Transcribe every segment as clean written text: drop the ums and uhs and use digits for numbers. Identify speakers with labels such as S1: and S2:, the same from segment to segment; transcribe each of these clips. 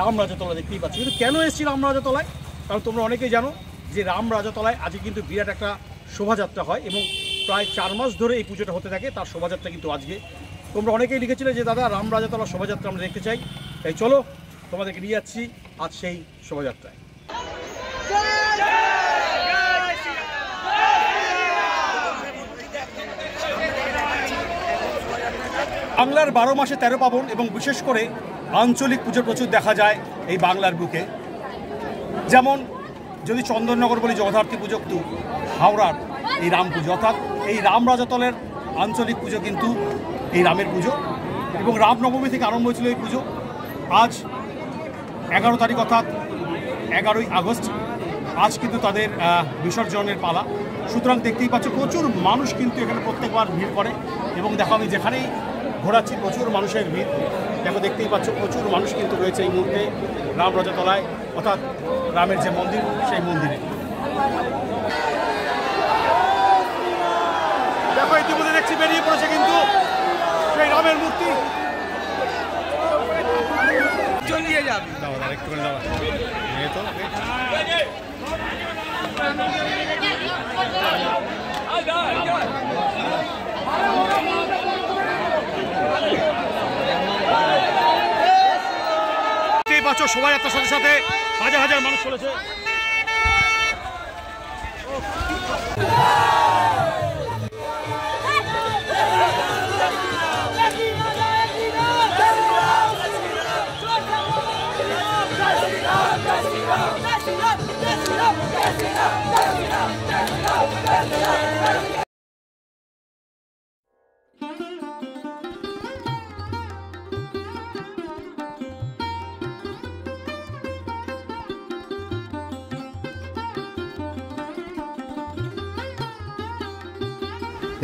S1: রামরাজাতলা দেখতেই পাচ্ছি। কিন্তু কেন এসেছি রামরাজাতলায়? কারণ তোমরা অনেকেই জানো যে রামরাজাতলায় আজকে কিন্তু বিরাট একটা শোভাযাত্রা হয় এবং প্রায় 4 মাস ধরে এই পুজোটা হতে থাকে। তার শোভাযাত্রা কিন্তু আজকে তোমরা অনেকেই লিখেছিলে যে দাদা রামরাজাতলা শোভাযাত্রা আমরা দেখতে চাই, তাই চলো তোমাদেরকে নিয়ে যাচ্ছি আজ সেই শোভাযাত্রায়। বাংলার 12 মাসে 13 পার্বণ এবং বিশেষ করে আঞ্চলিক পুজো প্রচুর দেখা যায় এই বাংলার বুকে। যেমন যদি চন্দননগর বলি জগদ্ধাত্রী পুজো, কিন্তু হাওড়ার এই রাম পুজো, অর্থাৎ এই রামরাজাতলের আঞ্চলিক পুজো কিন্তু এই রামের পুজো এবং রামনবমী থেকে আরম্ভ হয়েছিল এই পুজো। আজ 11 তারিখ অর্থাৎ 11ই আগস্ট, আজ কিন্তু তাদের বিসর্জনের পালা। সুতরাং দেখতেই পাচ্ছ প্রচুর মানুষ কিন্তু এখানে প্রত্যেকবার ভিড় করে এবং দেখো আমি যেখানেই ঘোরাচ্ছি প্রচুর মানুষের ভিড়। দেখো দেখতেই পাচ্ছ প্রচুর মানুষ কিন্তু রয়েছে এই মুহূর্তে রামরাজাতলায়, অর্থাৎ রামের যে মন্দির সেই মন্দিরে। দেখো ইতিমধ্যে দেখছি বেরিয়ে পড়েছে কিন্তু সেই রামের মূর্তি। চলিয়ে যাবে একটু পাচ্ছ শোভাযাত্রার সাথে সাথে হাজার হাজার মানুষ চলেছে।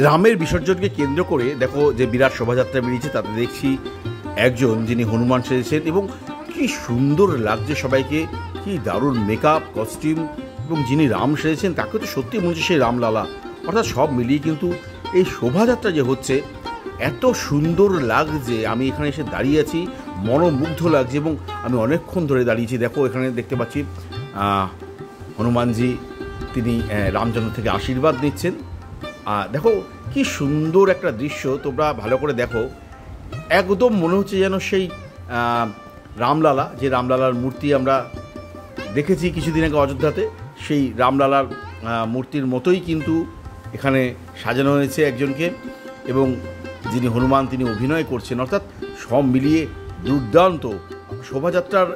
S1: রামের বিসর্জনকে কেন্দ্র করে দেখো যে বিরাট শোভাযাত্রা বেরিয়েছে, তাতে দেখছি একজন যিনি হনুমান সেজেছেন এবং কি সুন্দর লাগছে সবাইকে, কি দারুণ মেকআপ কস্টিউম, এবং যিনি রাম সেজেছেন তাকে তো সত্যি মনে হচ্ছে সেই রামলালা। অর্থাৎ সব মিলিয়ে কিন্তু এই শোভাযাত্রা যে হচ্ছে এত সুন্দর লাগছে। আমি এখানে এসে দাঁড়িয়ে আছি, মনোমুগ্ধ লাগছে এবং আমি অনেকক্ষণ ধরে দাঁড়িয়েছি। দেখো এখানে দেখতে পাচ্ছি হনুমানজি তিনি রামচন্দ্র থেকে আশীর্বাদ নিচ্ছেন। দেখো কি সুন্দর একটা দৃশ্য, তোমরা ভালো করে দেখো, একদম মনে হচ্ছে যেন সেই রামলালা, যে রামলালার মূর্তি আমরা দেখেছি কিছুদিন আগে অযোধ্যাতে, সেই রামলালার মূর্তির মতোই কিন্তু এখানে সাজানো হয়েছে একজনকে, এবং যিনি হনুমান তিনি অভিনয় করছেন। অর্থাৎ সব মিলিয়ে দুর্দান্ত শোভাযাত্রার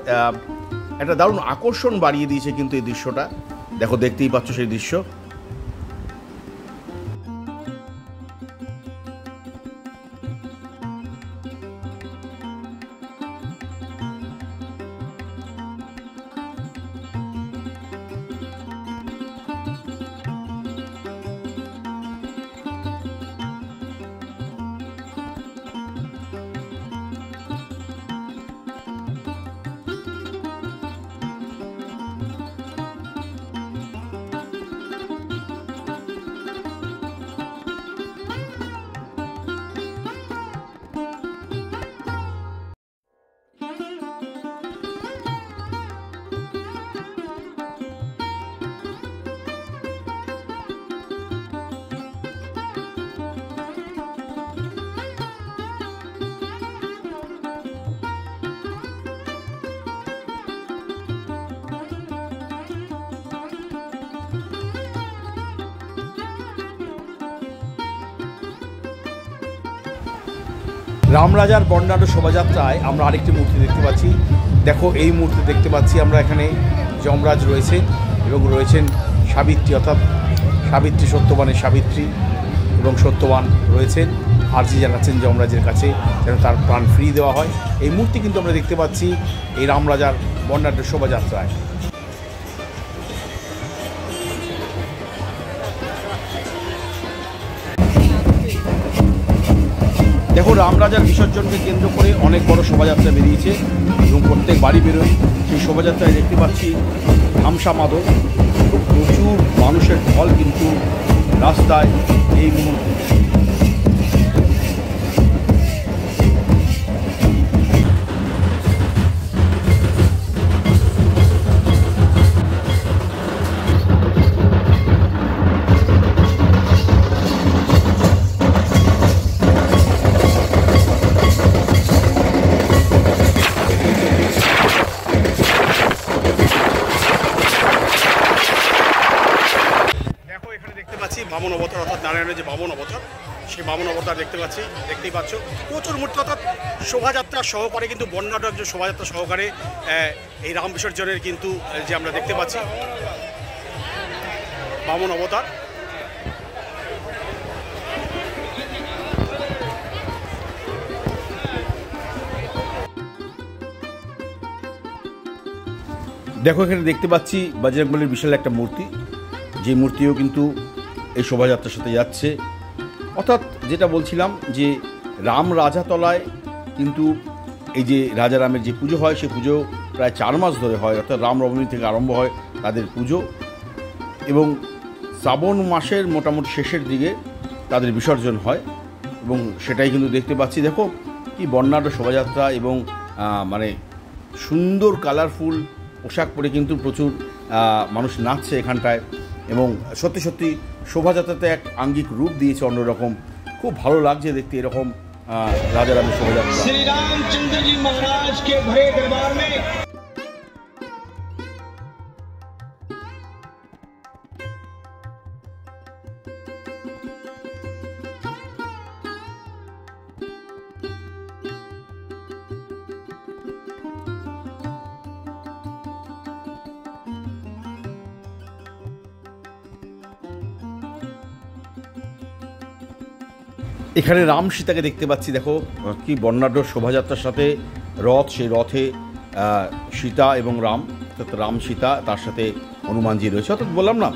S1: একটা দারুণ আকর্ষণ বাড়িয়ে দিয়েছে কিন্তু এই দৃশ্যটা। দেখো দেখতেই পাচ্ছ সেই দৃশ্য। রামরাজার বর্ণাঢ্য শোভাযাত্রায় আমরা আরেকটি মূর্তি দেখতে পাচ্ছি। দেখো এই মূর্তি দেখতে পাচ্ছি আমরা এখানে যমরাজ রয়েছে এবং রয়েছেন সাবিত্রী, অর্থাৎ সাবিত্রী সত্যবানের সাবিত্রী, এবং সত্যবান রয়েছেন আর্জি জানাচ্ছেন যমরাজের কাছে যেন তার প্রাণ ফিরিয়ে দেওয়া হয়। এই মূর্তি কিন্তু আমরা দেখতে পাচ্ছি এই রামরাজার বর্ণাঢ্য শোভাযাত্রায়। দেখো রামরাজার বিসর্জনকে কেন্দ্র করে অনেক বড় শোভাযাত্রা বেরিয়েছে এবং প্রত্যেক বাড়ি বেরোয়। সেই শোভাযাত্রায় দেখতে পাচ্ছি ধামসা মাদক, প্রচুর মানুষের ঢল কিন্তু রাস্তায় এই মুহূর্তে। বামন অবতার অর্থাৎ নারায়ণের যে বামন অবতার, সেই বামন অবতার দেখতেই পাচ্ছ। প্রচুর মূর্তি অর্থাৎ শোভাযাত্রা সহকারে কিন্তু বর্ণাঢ্য একজন শোভাযাত্রা সহকারে এই রাম বিসর্জনের কিন্তু যে আমরা দেখতে পাচ্ছি বামন অবতার। দেখো এখানে দেখতে পাচ্ছি বজরংবলীর বিশাল একটা মূর্তি, যে মূর্তিও কিন্তু এই শোভাযাত্রার সাথে যাচ্ছে। অর্থাৎ যেটা বলছিলাম যে রাম রাজাতলায় কিন্তু এই যে রাজা রামের যে পুজো হয় সে পুজো প্রায় 4 মাস ধরে হয়, অর্থাৎ রামনবমী থেকে আরম্ভ হয় তাদের পুজো, এবং শ্রাবণ মাসের মোটামুটি শেষের দিকে তাদের বিসর্জন হয়। এবং সেটাই কিন্তু দেখতে পাচ্ছি। দেখো কি বর্ণাঢ্য শোভাযাত্রা, এবং মানে সুন্দর কালারফুল পোশাক পরে কিন্তু প্রচুর মানুষ নাচছে এখানটায়, এবং সত্যি সত্যি শোভাযাত্রাতে এক আঙ্গিক রূপ দিয়েছে অন্যরকম। খুব ভালো লাগছে দেখতে এরকম রাজারামের শোভাযাত্রা।
S2: श्री रामचंद्र जी महाराज के भरे दरबार में
S1: এখানে রাম সীতাকে দেখতে পাচ্ছি। দেখো কি বর্ণাঢ্য শোভাযাত্রার সাথে রথ, সেই রথে সীতা এবং রাম, অর্থাৎ রাম সীতা, তার সাথে হনুমানজি রয়েছে। অর্থাৎ বললাম না,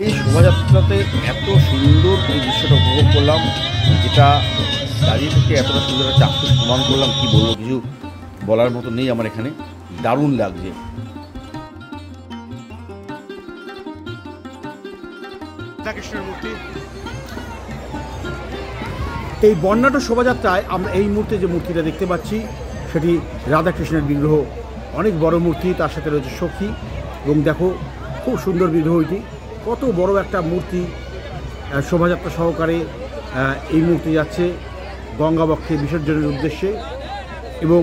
S1: এই শোভাযাত্রাতে এত সুন্দর এই দৃশ্যটা উপভোগ করলাম, যেটা দাঁড়িয়ে থেকে এতটা সুন্দর একটা চাক্ষুষ প্রমাণ করলাম, কি বলবো, কিছু বলার মতো নেই আমার এখানে। দারুণ লাগছে। কৃষ্ণের মূর্তি এই বর্ণাঢ্য শোভাযাত্রায় আমরা এই মুহূর্তে যে মূর্তিটা দেখতে পাচ্ছি সেটি রাধাকৃষ্ণের বিগ্রহ, অনেক বড় মূর্তি, তার সাথে রয়েছে সখী, এবং দেখো খুব সুন্দর বিগ্রহটি, কত বড় একটা মূর্তি শোভাযাত্রা সহকারে এই মূর্তি যাচ্ছে গঙ্গাবক্ষে বিসর্জনের উদ্দেশ্যে। এবং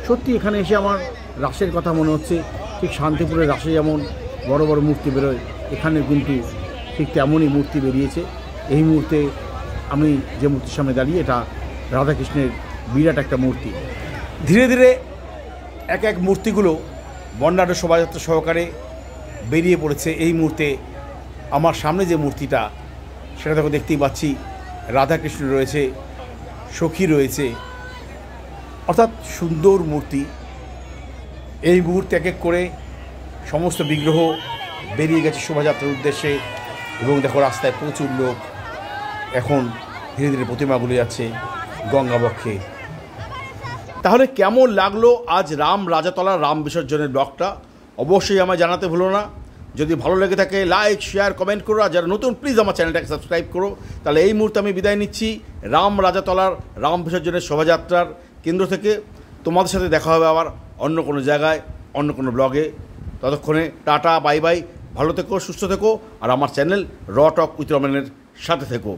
S1: সত্যি এখানে এসে আমার রাসের কথা মনে হচ্ছে, ঠিক শান্তিপুরের রাসে যেমন বড় বড় মূর্তি বেরোয়, এখানে কিন্তু ঠিক তেমনই মূর্তি বেরিয়েছে। এই মুহূর্তে আমি যে মূর্তির সামনে দাঁড়িয়ে, এটা রাধাকৃষ্ণের বিরাট একটা মূর্তি। ধীরে ধীরে এক এক মূর্তিগুলো বর্ণাঢ্য শোভাযাত্রা সহকারে বেরিয়ে পড়েছে। এই মুহূর্তে আমার সামনে যে মূর্তিটা, সেটা দেখো দেখতেই পাচ্ছি রাধাকৃষ্ণ রয়েছে, সখী রয়েছে, অর্থাৎ সুন্দর মূর্তি। এই মুহূর্তে এক এক করে সমস্ত বিগ্রহ বেরিয়ে গেছে শোভাযাত্রার উদ্দেশ্যে, এবং দেখো রাস্তায় প্রচুর লোক। এখন ধীরে ধীরে প্রতিমাগুলি যাচ্ছে গঙ্গাবক্ষে। তাহলে কেমন লাগলো আজ রাম রাজাতলার রাম বিসর্জনের ব্লগটা? অবশ্যই আমায় জানাতে ভুলো না। যদি ভালো লেগে থাকে লাইক, শেয়ার, কমেন্ট করো। আর যারা নতুন, প্লিজ আমার চ্যানেলটাকে সাবস্ক্রাইব করো। তাহলে এই মুহূর্তে আমি বিদায় নিচ্ছি রাম রাজাতলার রাম বিসর্জনের শোভাযাত্রার কেন্দ্র থেকে। তোমাদের সাথে দেখা হবে আবার অন্য কোনো জায়গায়, অন্য কোনো ব্লগে। ততক্ষণে টাটা, বাই বাই, ভালো থেকো, সুস্থ থেকো, আর আমার চ্যানেল র টক উইথ রমেনের সাথে থেকো।